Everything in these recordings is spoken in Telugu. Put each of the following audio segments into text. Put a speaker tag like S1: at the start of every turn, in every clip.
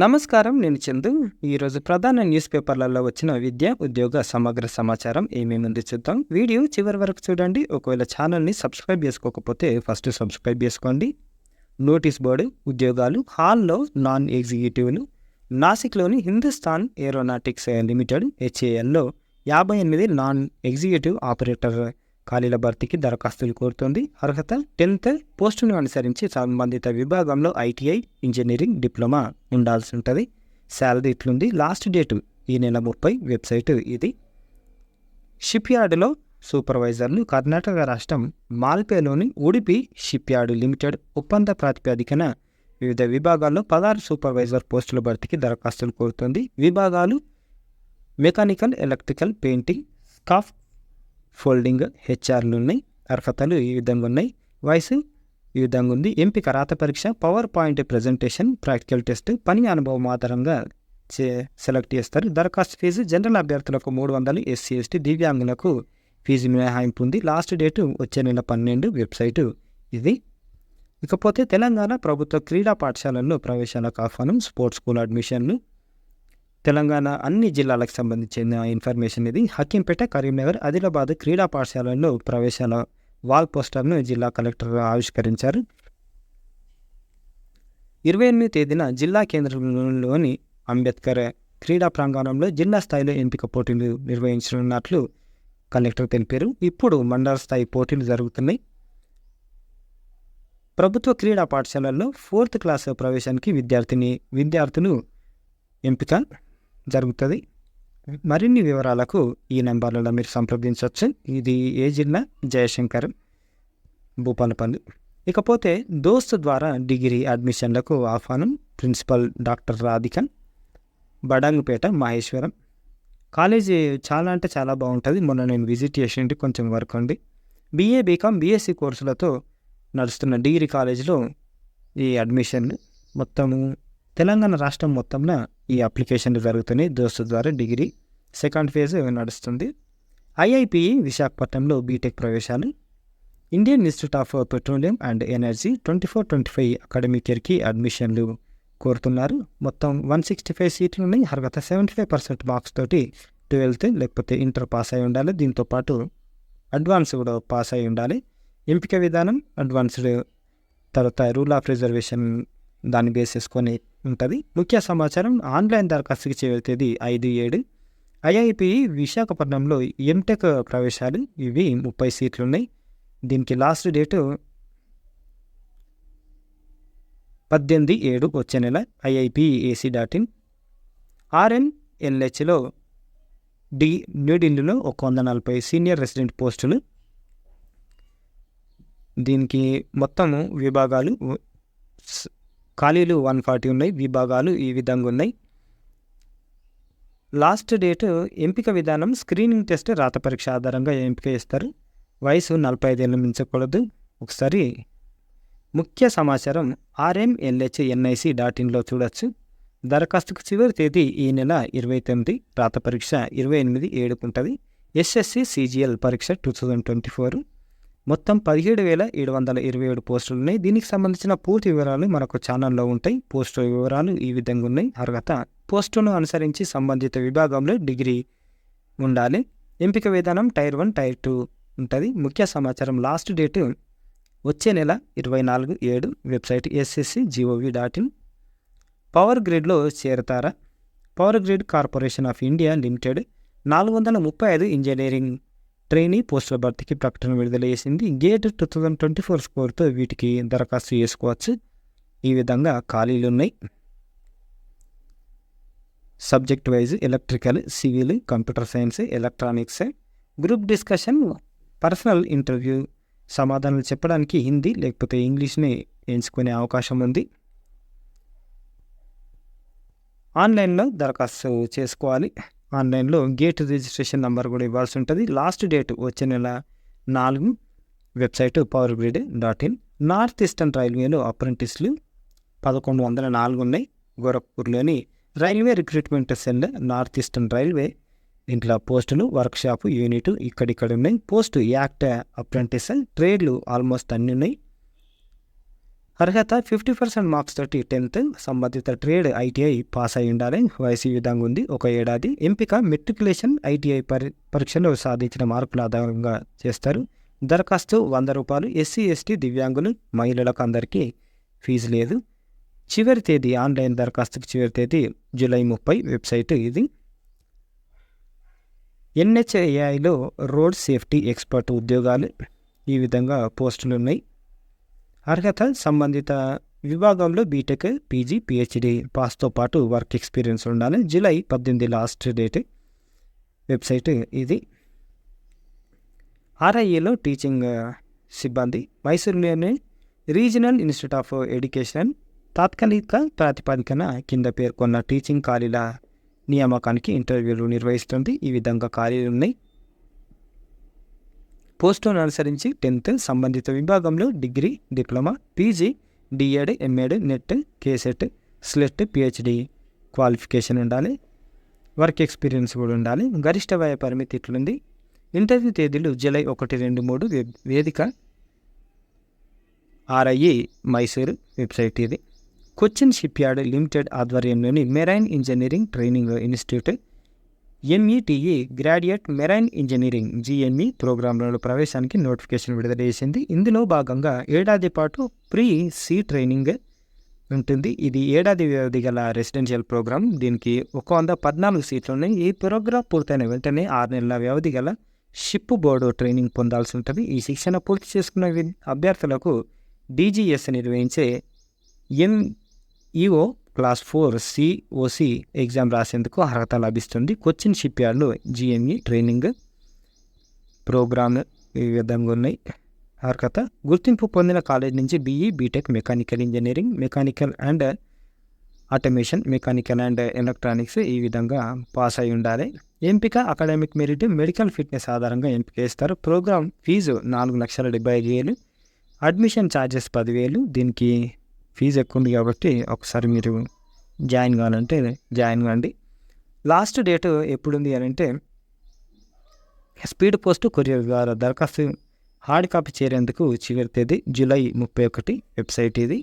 S1: నమస్కారం. నేను చందు. ఈరోజు ప్రధాన న్యూస్ పేపర్లలో వచ్చిన విద్య, ఉద్యోగ సమగ్ర సమాచారం ఏమేముంది చూద్దాం. వీడియో చివరి వరకు చూడండి. ఒకవేళ ఛానల్ని సబ్స్క్రైబ్ చేసుకోకపోతే ఫస్ట్ సబ్స్క్రైబ్ చేసుకోండి. నోటీస్ బోర్డు ఉద్యోగాలు హాల్లో నాన్ ఎగ్జిక్యూటివ్లు. నాసిక్లోని హిందుస్థాన్ ఏరోనాటిక్స్ లిమిటెడ్ హెచ్ఏఎల్లో 58 నాన్ ఎగ్జిక్యూటివ్ ఆపరేటర్ ఖాళీల భర్తీకి దరఖాస్తులు కోరుతోంది. అర్హత 10th పోస్టును అనుసరించి సంబంధిత విభాగంలో ఐటీఐ, ఇంజనీరింగ్, డిప్లొమా ఉండాల్సి ఉంటుంది. శాలరీ ఇట్లుంది. లాస్ట్ డేటు ఈ నెల 30. వెబ్సైట్ ఇది. షిప్ యార్డులో సూపర్వైజర్లు కర్ణాటక రాష్ట్రం మాల్పేలోని ఉడిపి షిప్ యార్డు లిమిటెడ్ ఒప్పంద ప్రాతిపదికన వివిధ విభాగాల్లో 16 సూపర్వైజర్ పోస్టుల భర్తీకి దరఖాస్తులు కోరుతోంది. విభాగాలు mechanical, electrical, painting, scaffolding, హెచ్ఆర్లు ఉన్నాయి. అర్హతలు ఈ విధంగా ఉన్నాయి. వయసు ఈ విధంగా ఉంది. ఎంపిక రాత పరీక్ష, power point presentation, practical test, పని అనుభవం ఆధారంగా సెలెక్ట్ చేస్తారు. దరఖాస్తు ఫీజు జనరల్ అభ్యర్థులకు 300, ఎస్సీ ఎస్టీ దివ్యాంగులకు ఫీజు మినహాయింపు ఉంది. లాస్ట్ డేటు వచ్చే నెల 12. వెబ్సైటు ఇది. ఇకపోతే తెలంగాణ ప్రభుత్వ క్రీడా పాఠశాలల్లో ప్రవేశాలకు ఆహ్వానం, స్పోర్ట్స్ స్కూల్ అడ్మిషన్లు. తెలంగాణ అన్ని జిల్లాలకు సంబంధించిన ఇన్ఫర్మేషన్ ఇది. హకీంపేట, కరీంనగర్, ఆదిలాబాద్ క్రీడా పాఠశాలల్లో ప్రవేశాల వాల్ పోస్టర్ను జిల్లా కలెక్టర్ ఆవిష్కరించారు. 28 తేదీన జిల్లా కేంద్రంలోని అంబేద్కర్ క్రీడా ప్రాంగణంలో జిల్లా స్థాయిలో ఎంపిక పోటీలు నిర్వహించనున్నట్లు కలెక్టర్ తెలిపారు. ఇప్పుడు మండల స్థాయి పోటీలు జరుగుతున్నాయి. ప్రభుత్వ క్రీడా పాఠశాలల్లో 4th క్లాస్ ప్రవేశానికి విద్యార్థులు ఎంపిక జరుగుతుంది. మరిన్ని వివరాలకు ఈ నెంబర్లలో మీరు సంప్రదించవచ్చు. ఇది ఏ జిల్లా? జయశంకర్, భూపాలపల్లి. ఇకపోతే దోస్త్ ద్వారా డిగ్రీ అడ్మిషన్లకు ఆహ్వానం. Principal doctor Radhikan, Badangpet, Maheshwaram. College చాలా అంటే చాలా బాగుంటుంది. మొన్న నేను విజిట్ చేసింది. కొంచెం వర్క్ ఉంది. బీఏ, బీకామ్, బీఎస్సీ కోర్సులతో నడుస్తున్న డిగ్రీ కాలేజీలో ఈ అడ్మిషన్ మొత్తము తెలంగాణ రాష్ట్రం మొత్తంలో ఈ అప్లికేషన్లు జరుగుతున్నాయి. దోస్తు ద్వారా డిగ్రీ సెకండ్ ఫేజ్ నడుస్తుంది. ఐఐపిఈ విశాఖపట్నంలో బీటెక్ ప్రవేశాలు. Indian Institute of Petroleum and Energy 24-25 academic ఇయర్కి అడ్మిషన్లు కోరుతున్నారు. మొత్తం 165 సీట్లు ఉన్నాయి. అర్హత 75% మార్క్స్ తోటి 12th లేకపోతే ఇంటర్ పాస్ అయి ఉండాలి. దీంతోపాటు అడ్వాన్స్ కూడా పాస్ అయి ఉండాలి. ఎంపిక విధానం అడ్వాన్స్డ్, తర్వాత రూల్ ఆఫ్ రిజర్వేషన్ దాన్ని బేస్ చేసుకొని ఉంటుంది. ముఖ్య సమాచారం ఆన్లైన్ దరఖాస్తుకి చివరి తేదీ 5/7. ఐఐపిఈ విశాఖపట్నంలో ఎంటెక్ ప్రవేశాలు ఇవి 30 సీట్లు ఉన్నాయి. దీనికి లాస్ట్ డేటు 18/7 వచ్చే నెల. IIPAC.in. RNLHలో న్యూఢిల్లీలో 140 సీనియర్ రెసిడెంట్ పోస్టులు. దీనికి మొత్తము విభాగాలు ఖాళీలు 140 ఉన్నాయి. విభాగాలు ఈ విధంగా ఉన్నాయి. లాస్ట్ డేటు ఎంపిక విధానం స్క్రీనింగ్ టెస్ట్, రాత పరీక్ష ఆధారంగా ఎంపిక చేస్తారు. వయసు 45 ఏళ్ళు మించకూడదు. ఒకసారి ముఖ్య సమాచారం RNLHNIC.inలో చూడొచ్చు. దరఖాస్తుకు చివరి తేదీ ఈ నెల 29. రాత పరీక్ష 28/7 ఉంటుంది. SSC CGL పరీక్ష 2024. మొత్తం 17,727 పోస్టులు ఉన్నాయి. దీనికి సంబంధించిన పూర్తి వివరాలు మనకు ఛానల్లో ఉంటాయి. పోస్టు వివరాలు ఈ విధంగా ఉన్నాయి. అర్హత పోస్టును అనుసరించి సంబంధిత విభాగంలో డిగ్రీ ఉండాలి. ఎంపిక విధానం టైర్ 1, టైర్ 2 ఉంటుంది. ముఖ్య సమాచారం లాస్ట్ డేటు వచ్చే నెల 24/7. Website SSC.gov.in. పవర్ గ్రిడ్లో చేరతారా? Power Grid Corporation of India Limited 435 engineering trainee పోస్టుల భర్తీకి ప్రకటన విడుదల చేసింది. గేట్ 2024 స్కోర్తో వీటికి దరఖాస్తు చేసుకోవచ్చు. ఈ విధంగా ఖాళీలు ఉన్నాయి. Subject wise electrical, civil, computer science, electronics. Group discussion, personal interview సమాధానాలు చెప్పడానికి హిందీ లేకపోతే ఇంగ్లీష్ని ఎంచుకునే అవకాశం ఉంది. ఆన్లైన్లో దరఖాస్తు చేసుకోవాలి. ఆన్లైన్లో గేట్ రిజిస్ట్రేషన్ నెంబర్ కూడా ఇవ్వాల్సి ఉంటుంది. లాస్ట్ డేట్ వచ్చే నెల 4. Website powergrid.in. నార్త్ ఈస్టర్న్ రైల్వేలో అప్రెంటిస్లు 1104 ఉన్నాయి. గోరఖ్పూర్లోని Railway Recruitment Cell, North Eastern Railway. ఇంట్లో పోస్టులు వర్క్షాప్ యూనిట్ ఇక్కడిక్కడ ఉన్నాయి. పోస్టు యాక్ట్ అప్రెంటిస్, ట్రేడ్లు ఆల్మోస్ట్ అన్నీ ఉన్నాయి. అర్హత 50% మార్క్స్ తోటి 10th సంబంధిత ట్రేడ్ ఐటీఐ పాస్ అయి ఉండాలి. వయసు ఈ విధంగా ఉంది, 1 ఏడాది. ఎంపిక మెట్రికులేషన్ ఐటీఐ పరీక్షలో సాధించిన మార్కుల ఆధారంగా చేస్తారు. దరఖాస్తు ₹100. ఎస్సీ ఎస్టీ దివ్యాంగులు మహిళలకు అందరికీ ఫీజు లేదు. చివరి తేదీ ఆన్లైన్ దరఖాస్తుకు చివరి తేదీ జూలై 30. వెబ్సైట్ ఇది. NHAIలో రోడ్ సేఫ్టీ ఎక్స్పర్ట్ ఉద్యోగాలు ఈ విధంగా పోస్టులు ఉన్నాయి. అర్హత సంబంధిత విభాగంలో బీటెక్, పీజీ, పిహెచ్డి పాస్తో పాటు వర్క్ ఎక్స్పీరియన్స్ ఉండాలి. July 18 last date. వెబ్సైట్ ఇది. RIAలో టీచింగ్ సిబ్బంది మైసూరులోని రీజనల్ ఇన్స్టిట్యూట్ ఆఫ్ ఎడ్యుకేషన్ తాత్కాలిక ప్రాతిపదికన కింద పేర్కొన్న టీచింగ్ ఖాళీల నియామకానికి ఇంటర్వ్యూలు నిర్వహిస్తుంది. ఈ విధంగా ఖాళీలు ఉన్నాయి. పోస్టును అనుసరించి 10th సంబంధిత విభాగంలో degree, diploma, PG, DEd, MEd, NET, KSET, SLET, PhD qualification ఉండాలి. వర్క్ ఎక్స్పీరియన్స్ కూడా ఉండాలి. గరిష్ట వయ పరిమితి ఇట్లుంది. ఇంటర్వ్యూ తేదీలు జూలై 1, 2, 3. వేదిక RIA మైసూరు. వెబ్సైట్ ఇది. కొచ్చిన్ షిప్ యార్డ్ లిమిటెడ్ ఆధ్వర్యంలోని marine engineering training institute METE graduate marine engineering GME ప్రోగ్రాంలలో ప్రవేశానికి నోటిఫికేషన్ విడుదల చేసింది. ఇందులో భాగంగా ఏడాది పాటు ప్రీ-సీ ట్రైనింగ్ ఉంటుంది. ఇది ఏడాది వ్యవధి గల రెసిడెన్షియల్ ప్రోగ్రామ్. దీనికి 114 సీట్లు ఉన్నాయి. ఈ ప్రోగ్రాం పూర్తయిన వెంటనే 6 నెలల వ్యవధి గల షిప్ బోర్డు ట్రైనింగ్ పొందాల్సి ఉంటుంది. ఈ శిక్షణ పూర్తి చేసుకున్న అభ్యర్థులకు DGS నిర్వహించే MEO క్లాస్ 4 COC ఎగ్జామ్ రాసేందుకు అర్హత లభిస్తుంది. కొచ్చిన్ షిప్ యార్డ్లో GME ట్రైనింగ్ ప్రోగ్రామ్ ఈ విధంగా ఉన్నాయి. అర్హత గుర్తింపు పొందిన కాలేజ్ నుంచి BE, BTech, mechanical engineering, mechanical and automation, mechanical and electronics ఈ విధంగా పాస్ అయి ఉండాలి. ఎంపిక అకాడమిక్ మెరిట్, మెడికల్ ఫిట్నెస్ ఆధారంగా ఎంపిక చేస్తారు. Program fee 4,75,000. Admission charges 10,000. దీనికి ఫీజు ఎక్కువ ఉంది కాబట్టి ఒకసారి మీరు జాయిన్ కావాలంటే జాయిన్ కాండి. లాస్ట్ డేట్ ఎప్పుడుంది అని అంటే స్పీడ్ పోస్ట్ కొరియర్ ద్వారా దరఖాస్తు హార్డ్ కాపీ చేరేందుకు చివరి తేదీ జూలై 31. వెబ్సైట్ ఇది.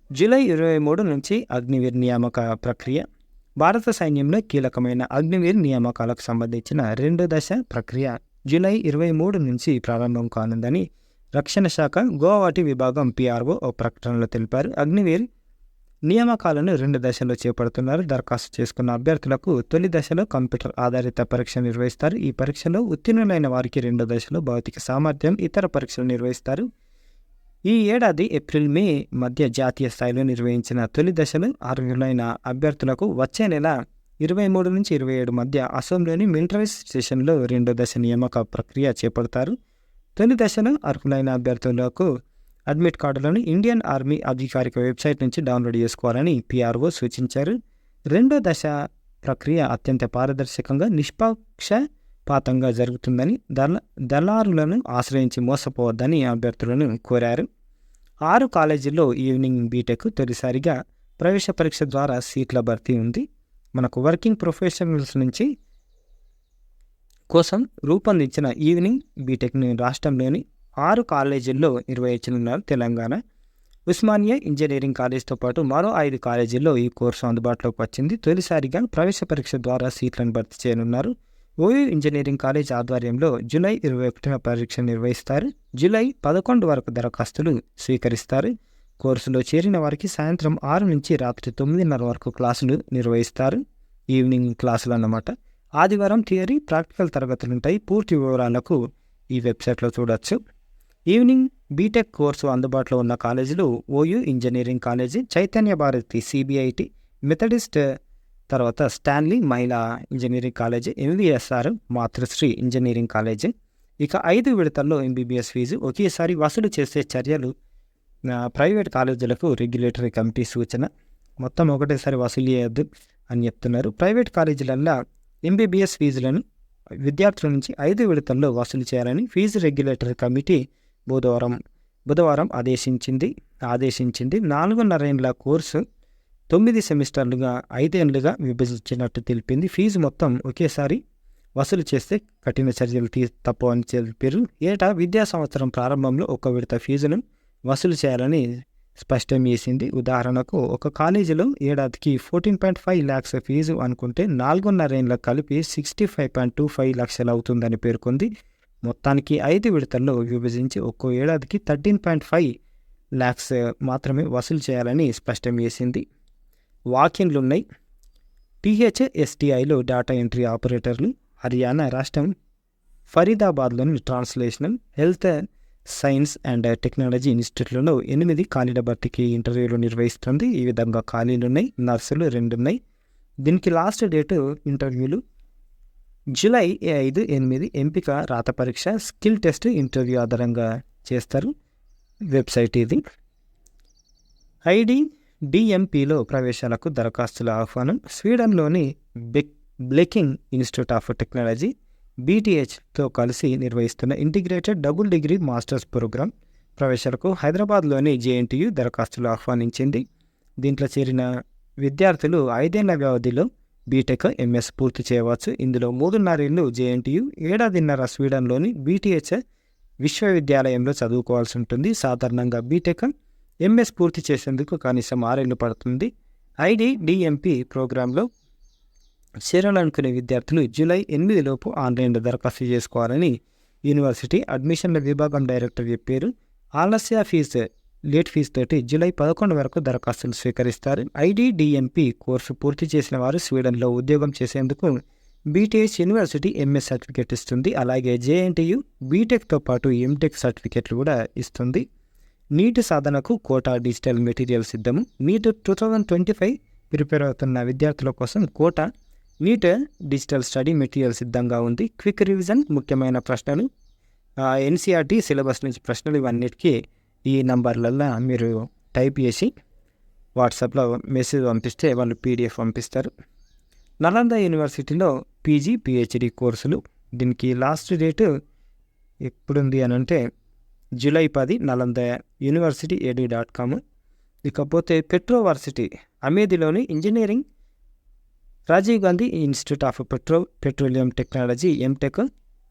S1: జూలై 23 నుంచి అగ్నివీర్ నియామక ప్రక్రియ. భారత సైన్యంలో కీలకమైన అగ్నివీర్ నియామకాలకు సంబంధించిన 2 దశ ప్రక్రియ జూలై 23 నుంచి ప్రారంభం కానుందని రక్షణ శాఖ గోవాటి విభాగం PRO ఓ ప్రకటనలో తెలిపారు. అగ్నివీర్ నియామకాలను 2 దశల్లో చేపడుతున్నారు. దరఖాస్తు చేసుకున్న అభ్యర్థులకు తొలి దశలో కంప్యూటర్ ఆధారిత పరీక్ష నిర్వహిస్తారు. ఈ పరీక్షలో ఉత్తీర్ణులైన వారికి 2వ దశలో భౌతిక సామర్థ్యం, ఇతర పరీక్షలు నిర్వహిస్తారు. ఈ ఏడాది ఏప్రిల్, మే మధ్య జాతీయ స్థాయిలో నిర్వహించిన తొలి దశలో అర్హులైన అభ్యర్థులకు వచ్చే నెల 23 నుంచి 27 మధ్య అసోంలోని మిలిటరీ స్టేషన్లో 2వ దశ నియామక ప్రక్రియ చేపడతారు. తొలి దశలో అర్హులైన అభ్యర్థులకు అడ్మిట్ కార్డులను ఇండియన్ ఆర్మీ అధికారిక వెబ్సైట్ నుంచి డౌన్లోడ్ చేసుకోవాలని PRO సూచించారు. 2వ దశ ప్రక్రియ అత్యంత పారదర్శకంగా, నిష్పక్షపాతంగా జరుగుతుందని, దళారులను ఆశ్రయించి మోసపోవద్దని అభ్యర్థులను కోరారు. 6 కాలేజీల్లో ఈవినింగ్ బీటెక్ తొలిసారిగా ప్రవేశ పరీక్ష ద్వారా సీట్ల భర్తీ ఉంది. మనకు వర్కింగ్ ప్రొఫెషనల్స్ నుంచి కోసం రూపొందించిన ఈవినింగ్ బీటెక్ని రాష్ట్రంలోని 6 కాలేజీల్లో నిర్వహించనున్నారు. తెలంగాణ ఉస్మానియా ఇంజనీరింగ్ కాలేజ్తో పాటు మరో 5 కాలేజీల్లో ఈ కోర్సు అందుబాటులోకి వచ్చింది. తొలిసారిగా ప్రవేశ పరీక్ష ద్వారా సీట్లను భర్తీ చేయనున్నారు. OU ఇంజనీరింగ్ కాలేజ్ ఆధ్వర్యంలో జూలై 21 పరీక్ష నిర్వహిస్తారు. జూలై 11 వరకు దరఖాస్తులు స్వీకరిస్తారు. కోర్సులో చేరిన వారికి సాయంత్రం 6 నుంచి రాత్రి 9:30 వరకు క్లాసులు నిర్వహిస్తారు. ఈవినింగ్ క్లాసులు అన్నమాట. ఆదివారం థియరీ, ప్రాక్టికల్ తరగతులుంటాయి. పూర్తి వివరాలకు ఈ వెబ్సైట్లో చూడొచ్చు. ఈవినింగ్ బీటెక్ కోర్సు అందుబాటులో ఉన్న కాలేజీలు OU engineering college, Chaitanya Bharathi CBIT, Methodist, తర్వాత స్టాన్లీ మహిళా engineering college, MVSR Matrusri engineering college. ఇక 5 విడతల్లో MBBS ఫీజు ఒకేసారి వసూలు చేసే చర్యలు ప్రైవేట్ కాలేజీలకు రెగ్యులేటరీ కమిటీ సూచన. మొత్తం ఒకటేసారి వసూలు చేయొద్దు అని చెప్తున్నారు. ప్రైవేట్ కాలేజీలల్లో MBBS ఫీజులను విద్యార్థుల నుంచి 5 విడతల్లో వసూలు చేయాలని ఫీజు రెగ్యులేటరీ కమిటీ బుధవారం ఆదేశించింది. 4.5 ఏళ్ల కోర్సు 9 సెమిస్టర్లుగా 5 ఏళ్లుగా విభజించినట్టు తెలిపింది. ఫీజు మొత్తం ఒకేసారి వసూలు చేస్తే కఠిన చర్యలు తప్పవని తెలిపారు. ఏటా విద్యా సంవత్సరం ప్రారంభంలో 1 విడత ఫీజును వసూలు చేయాలని స్పష్టం చేసింది. ఉదాహరణకు ఒక కాలేజీలో ఏడాదికి 14.5 lakhs ఫీజు అనుకుంటే 4.5 ఏళ్ళకు కలిపి 65.25 లక్షలు అవుతుందని పేర్కొంది. మొత్తానికి 5 విడతల్లో విభజించి ఒక్కో ఏడాదికి 13.5 lakhs మాత్రమే వసూలు చేయాలని స్పష్టం చేసింది. వాకిన్లున్నాయి. THSTIలో డేటా ఎంట్రీ ఆపరేటర్లు. హర్యానా రాష్ట్రం ఫరీదాబాద్లోని translational health science and technology ఇన్స్టిట్యూట్లలో 8 ఖాళీల భర్తీకి ఇంటర్వ్యూలు నిర్వహిస్తుంది. ఈ విధంగా ఖాళీలు ఉన్నాయి. నర్సులు 2 ఉన్నాయి. దీనికి లాస్ట్ డేటు ఇంటర్వ్యూలు జూలై 5, 8. ఎంపిక రాత పరీక్ష, స్కిల్ టెస్ట్, ఇంటర్వ్యూ ఆధారంగా చేస్తారు. వెబ్సైట్ ఇది. IDDMPలో ప్రవేశాలకు దరఖాస్తుల ఆహ్వానం. స్వీడన్లోని బ్లెకింగ్ ఇన్స్టిట్యూట్ ఆఫ్ టెక్నాలజీ BTHతో కలిసి నిర్వహిస్తున్న integrated double degree masters programme ప్రవేశాలకు హైదరాబాద్లోని JNTU దరఖాస్తులు ఆహ్వానించింది. దీంట్లో చేరిన విద్యార్థులు 5 ఏళ్ల వ్యవధిలో బీటెక్, MS పూర్తి చేయవచ్చు. ఇందులో 3.5 ఏళ్ళు JNTU, 7.5 స్వీడన్లోని BTH విశ్వవిద్యాలయంలో చదువుకోవాల్సి ఉంటుంది. సాధారణంగా బీటెక్, MS పూర్తి చేసేందుకు కనీసం 6 ఏళ్ళు పడుతుంది. IDDMP ప్రోగ్రాంలో చేరాలనుకునే విద్యార్థులు జూలై 8 లోపు ఆన్లైన్లో దరఖాస్తు చేసుకోవాలని యూనివర్సిటీ అడ్మిషన్ల విభాగం డైరెక్టర్ చెప్పారు. ఆలస్య ఫీజు, లేట్ ఫీజు తోటి జూలై 11 వరకు దరఖాస్తులు స్వీకరిస్తారు. IDDMP కోర్సు పూర్తి చేసిన వారు స్వీడన్లో ఉద్యోగం చేసేందుకు BTH యూనివర్సిటీ MS సర్టిఫికేట్ ఇస్తుంది. అలాగే JNTU బీటెక్తో పాటు MTech సర్టిఫికేట్లు కూడా ఇస్తుంది. నీట్ సాధనకు కోటా డిజిటల్ మెటీరియల్ సిద్ధము. నీట్ 2025 ప్రిపేర్ అవుతున్న విద్యార్థుల కోసం Kota NEET digital study material సిద్ధంగా ఉంది. క్విక్ రివిజన్, ముఖ్యమైన ప్రశ్నలు, NCERT సిలబస్ నుంచి ప్రశ్నలు, ఇవన్నిటికీ ఈ నంబర్లలో మీరు టైప్ చేసి వాట్సాప్లో మెసేజ్ పంపిస్తే వాళ్ళు PDF పంపిస్తారు. నలంద యూనివర్సిటీలో PG, PhD కోర్సులు. దీనికి లాస్ట్ డేటు ఎప్పుడుంది అని అంటే జూలై 10. Nalanda university edu.com. ఇకపోతే పెట్రోవర్సిటీ అమేథీలోని engineering Rajiv Gandhi Institute of Petroleum Technology MTech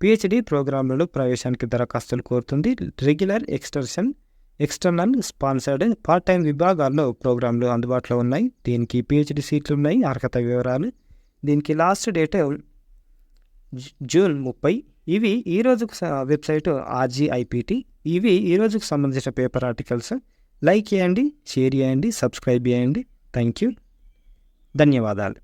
S1: PhD ప్రోగ్రాంలలో ప్రవేశానికి దరఖాస్తులు కోరుతుంది. Regular, external, sponsored, part time విభాగాల్లో ప్రోగ్రాంలు అందుబాటులో ఉన్నాయి. దీనికి PhD సీట్లు ఉన్నాయి. అర్హత వివరాలు. దీనికి లాస్ట్ డేట్ జూన్ 30. ఇవి ఈరోజుకు వెబ్సైట్ RGIPT. ఇవి ఈరోజుకు సంబంధించిన పేపర్ ఆర్టికల్స్. లైక్ చేయండి, షేర్ చేయండి, సబ్స్క్రైబ్ చేయండి. Thank you. ధన్యవాదాలు.